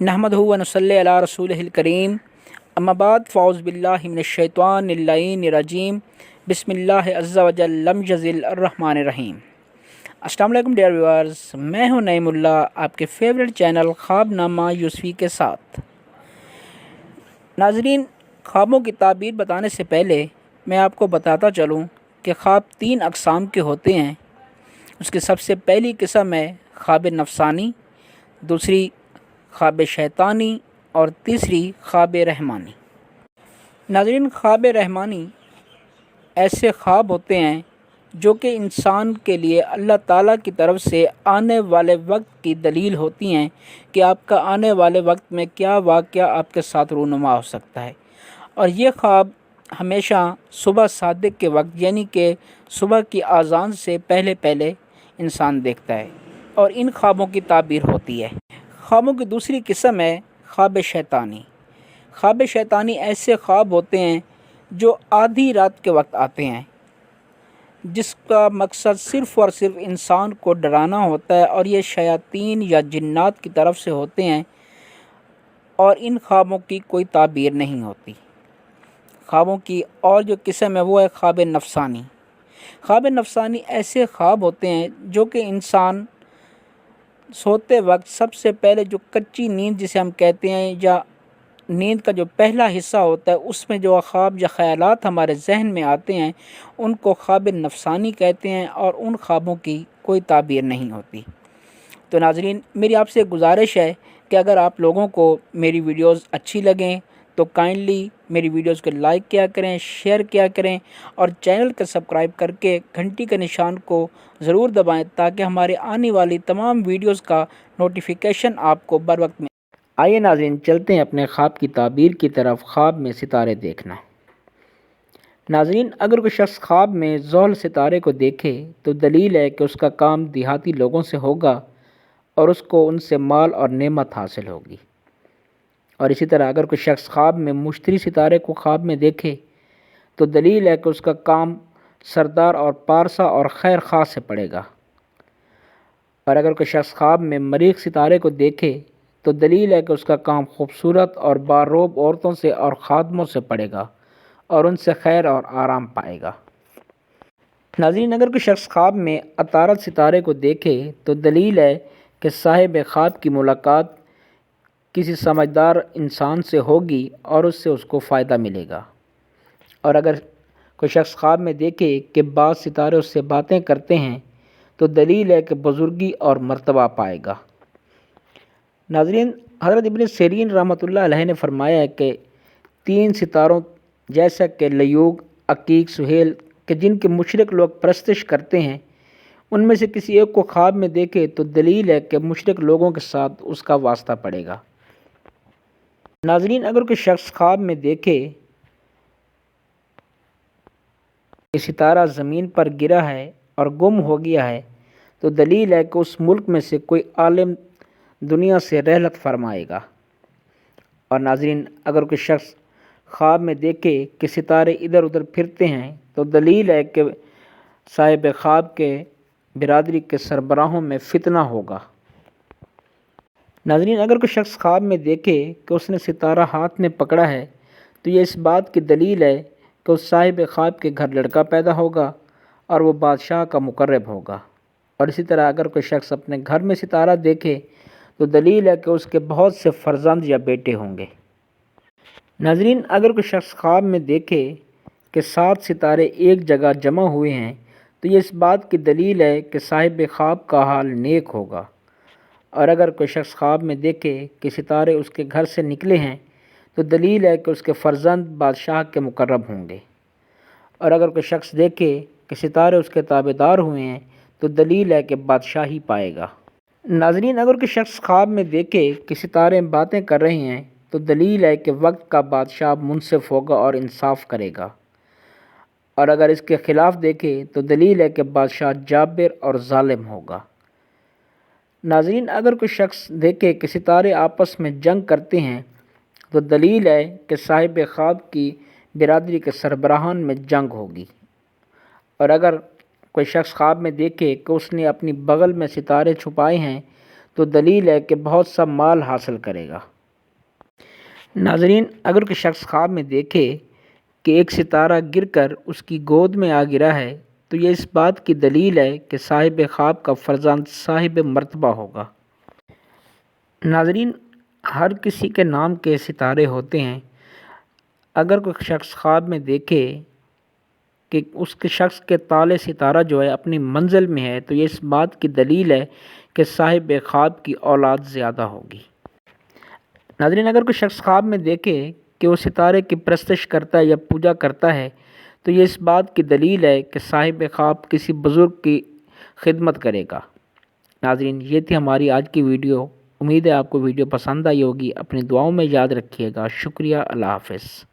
नहमदहु व नसल्ली अला रसूलिहिल करीम अम्मा बाद फ़ाउज़ बिल्लाहि मिनश शैतानिर रजीम बिस्मिल्लाह अज़्ज़ा व जल लम यज़िल अर्रहमानिर रहीम। अस्सलाम वालेकुम डियर व्यूअर्स, मैं हूं नईमुल्ला आपके फेवरेट चैनल ख्वाबनामा यूसुफ़ी के साथ। नाज़रीन, ख्वाबों की ताबीर बताने से पहले मैं आपको बताता चलूं कि ख्वाब 3 अक़साम के होते हैं। उसकी सबसे पहली किस्म है ख्वाब नफ़सानी, दूसरी ख्वाब शैतानी और तीसरी ख्वाब रहमानी। नाज़रीन, ख्वाब रहमानी ऐसे ख्वाब होते हैं जो कि इंसान के लिए अल्लाह ताला की तरफ से आने वाले वक्त की दलील होती हैं कि आपका आने वाले वक्त में क्या वाक़या आपके साथ रूनुमा हो सकता है। और ये ख्वाब हमेशा सुबह सादिक के वक्त यानी कि सुबह की आज़ान से पहले पहले इंसान देखता है और इन ख्वाबों की ताबीर होती है। ख्वाबों की दूसरी किस्म है ख्वाब शैतानी। ख्वाब शैतानी ऐसे ख्वाब होते हैं जो आधी रात के वक्त आते हैं, जिसका मकसद सिर्फ़ और सिर्फ इंसान को डराना होता है और ये शयातीन या जिन्नात की तरफ से होते हैं और इन ख्वाबों की कोई ताबीर नहीं होती। ख्वाबों की और जो किस्म है वो है ख्वाब नफ़सानी। ख्वाब नफ़सानी ऐसे ख्वाब होते हैं जो कि इंसान सोते वक्त सबसे पहले जो कच्ची नींद जिसे हम कहते हैं या नींद का जो पहला हिस्सा होता है उसमें जो ख्वाब या ख़यालात हमारे जहन में आते हैं उनको ख्वाब नफ़सानी कहते हैं और उन ख्वाबों की कोई ताबीर नहीं होती। तो नाज़रीन, मेरी आपसे गुजारिश है कि अगर आप लोगों को मेरी वीडियोज़ अच्छी लगें तो काइंडली मेरी वीडियोज़ को लाइक किया करें, शेयर किया करें और चैनल को सब्सक्राइब करके घंटी के निशान को ज़रूर दबाएं ताकि हमारे आने वाली तमाम वीडियोज़ का नोटिफिकेशन आपको बर वक्त में। आइए नाज़रीन, चलते हैं अपने ख्वाब की ताबीर की तरफ। ख्वाब में सितारे देखना। नाज़रीन, अगर कोई शख्स ख्वाब में ज़ोहल सितारे को देखे तो दलील है कि उसका काम देहाती लोगों से होगा और उसको उनसे माल और नेमत हासिल होगी। और इसी तरह अगर कोई शख्स ख्वाब में मुश्तरी सितारे को ख्वाब में देखे तो दलील है कि उसका काम सरदार और पारसा और खैर खा से पड़ेगा। और अगर कोई शख्स ख्वाब में मरीख सितारे को देखे तो दलील है कि उसका काम खूबसूरत और बारोब औरतों से और खादमों से पड़ेगा और उनसे खैर और आराम पाएगा। नाज़रीन, अगर कोई शख्स ख्वाब में अतारत सितारे को देखे तो दलील है कि साहिब ख्वाब की मुलाकात किसी समझदार इंसान से होगी और उससे उसको फ़ायदा मिलेगा। और अगर कोई शख्स ख्वाब में देखे कि बाज़ सितारे उससे बातें करते हैं तो दलील है कि बुज़ुर्गी और मर्तबा पाएगा। नाज़रीन, हज़रत इब्न सिरीन रहमतुल्लाह अलैह ने फरमाया है कि 3 सितारों जैसा कि लयूग, अकीक, सुहेल के जिनके मुशरिक लोग परस्तिश करते हैं उनमें से किसी एक को ख्वाब में देखे तो दलील है कि मुशरिक लोगों के साथ उसका वास्ता पड़ेगा। नाज़रीन, अगर कोई शख्स ख्वाब में देखे कि सितारा ज़मीन पर गिरा है और गुम हो गया है तो दलील है कि उस मुल्क में से कोई आलिम दुनिया से रहलत फरमाएगा। और नाज़रीन, अगर कोई शख्स ख्वाब में देखे कि सितारे इधर उधर फिरते हैं तो दलील है कि साहिब ख्वाब के बिरादरी के सरबराहों में फितना होगा। नाज़रीन, अगर कोई शख्स ख्वाब में देखे कि उसने सितारा हाथ में पकड़ा है तो ये इस बात की दलील है कि उस साहिब ख्वाब के घर लड़का पैदा होगा और वो बादशाह का मुकर्रब होगा। और इसी तरह अगर कोई शख्स अपने घर में सितारा देखे तो दलील है कि उसके बहुत से फ़र्जंद या बेटे होंगे। नाज़रीन, अगर कोई शख्स ख्वाब में देखे कि 7 सितारे एक जगह जमा हुए हैं तो ये इस बात की दलील है कि साहिब ख्वाब का हाल नेक होगा। और अगर कोई शख्स ख्वाब में देखे कि सितारे उसके घर से निकले हैं तो दलील है कि उसके फ़र्जंद बादशाह के मुकर्रब होंगे। और अगर कोई शख्स देखे कि सितारे उसके ताबेदार हुए हैं तो दलील है कि बादशाही पाएगा। नाज़रीन, अगर कोई शख्स ख्वाब में देखे कि सितारे बातें कर रहे हैं तो दलील है कि वक्त का बादशाह मुनसिफ होगा और इंसाफ करेगा। और अगर इसके ख़िलाफ़ देखे तो दलील है कि बादशाह जाबिर और ज़ालिम होगा। नाज़रीन, अगर कोई शख्स देखे कि सितारे आपस में जंग करते हैं तो दलील है कि साहिब ख्वाब की बिरादरी के सरबराहान में जंग होगी। और अगर कोई शख्स ख्वाब में देखे कि उसने अपनी बगल में सितारे छुपाए हैं تو دلیل ہے کہ بہت سا مال حاصل کرے گا۔ ناظرین، اگر کوئی شخص خواب میں دیکھے کہ ایک ستارہ گر کر اس کی گود میں آ گرا ہے تو یہ اس بات کی دلیل ہے کہ صاحب خواب کا فرزند صاحب مرتبہ ہوگا۔ ناظرین، ہر کسی کے نام کے ستارے ہوتے ہیں۔ اگر کوئی شخص خواب میں دیکھے کہ اس کے شخص کے تالے ستارہ جو ہے اپنی منزل میں ہے تو یہ اس بات کی دلیل ہے کہ صاحب خواب کی اولاد زیادہ ہوگی۔ ناظرین، اگر کوئی شخص خواب میں دیکھے کہ وہ ستارے کی پرستش کرتا ہے یا پوجا کرتا ہے تو یہ اس بات کی دلیل ہے کہ صاحب خواب کسی بزرگ کی خدمت کرے گا۔ ناظرین، یہ تھی ہماری آج کی ویڈیو۔ امید ہے آپ کو ویڈیو پسند آئی ہوگی۔ اپنی دعاؤں میں یاد رکھیے گا۔ شکریہ۔ اللہ حافظ۔